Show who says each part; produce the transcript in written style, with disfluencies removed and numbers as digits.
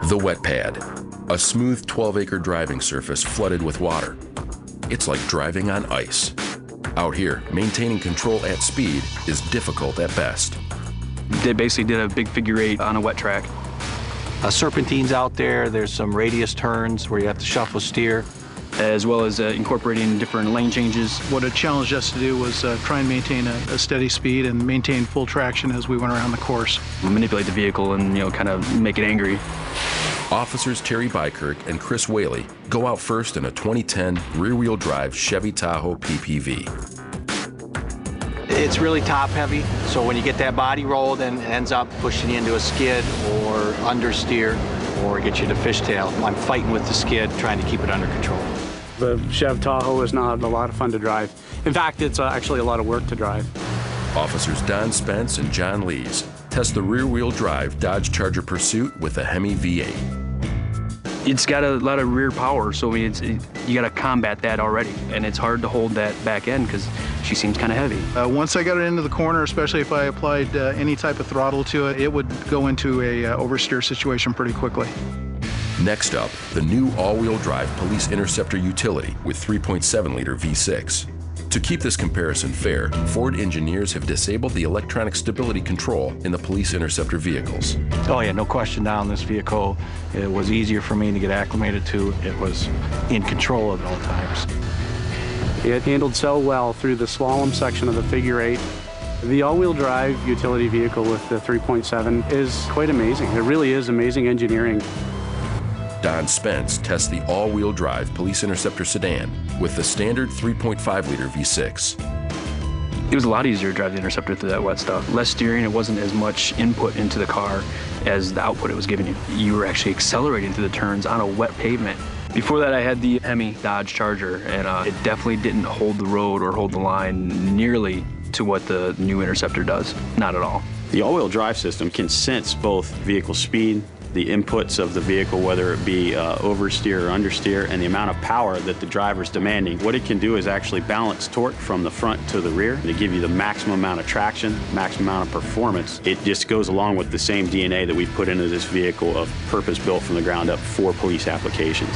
Speaker 1: The wet pad, a smooth 12-acre driving surface flooded with water. It's like driving on ice. Out here, maintaining control at speed is difficult at best.
Speaker 2: They basically did a big figure eight on a wet track.
Speaker 3: Serpentines out there, there's some radius turns where you have to shuffle steer.
Speaker 2: As well as incorporating different lane changes.
Speaker 4: What it challenged us to do was try and maintain a steady speed and maintain full traction as we went around the course.
Speaker 2: Manipulate the vehicle and, kind of make it angry.
Speaker 1: Officers Terry Bykirk and Chris Whaley go out first in a 2010 rear-wheel drive Chevy Tahoe PPV.
Speaker 3: It's really top heavy, so when you get that body rolled and it ends up pushing you into a skid or understeer or get you to fishtail, I'm fighting with the skid, trying to keep it under control.
Speaker 5: The Chev Tahoe is not a lot of fun to drive. In fact, it's actually a lot of work to drive.
Speaker 1: Officers Don Spence and John Lees test the rear-wheel drive Dodge Charger Pursuit with a Hemi V8.
Speaker 2: It's got a lot of rear power, so you got to combat that already. And it's hard to hold that back end because she seems kind of heavy.
Speaker 4: Once I got it into the corner, especially if I applied any type of throttle to it, it would go into a oversteer situation pretty quickly.
Speaker 1: Next up, the new all-wheel drive Police Interceptor utility with 3.7-liter V6. To keep this comparison fair, Ford engineers have disabled the electronic stability control in the Police Interceptor vehicles.
Speaker 3: Oh yeah, no question down this vehicle. It was easier for me to get acclimated to. It was in control at all times.
Speaker 5: It handled so well through the slalom section of the figure eight. The all-wheel drive utility vehicle with the 3.7 is quite amazing. It really is amazing engineering.
Speaker 1: Don Spence tests the all-wheel drive Police Interceptor sedan with the standard 3.5-liter V6.
Speaker 2: It was a lot easier to drive the Interceptor through that wet stuff. Less steering, it wasn't as much input into the car as the output it was giving you. You were actually accelerating through the turns on a wet pavement. Before that, I had the Hemi Dodge Charger, and it definitely didn't hold the road or hold the line nearly to what the new Interceptor does. Not at all.
Speaker 6: The all-wheel drive system can sense both vehicle speed, the inputs of the vehicle, whether it be oversteer or understeer, and the amount of power that the driver's demanding. What it can do is actually balance torque from the front to the rear to give you the maximum amount of traction, maximum amount of performance. It just goes along with the same DNA that we've put into this vehicle of purpose-built from the ground up for police applications.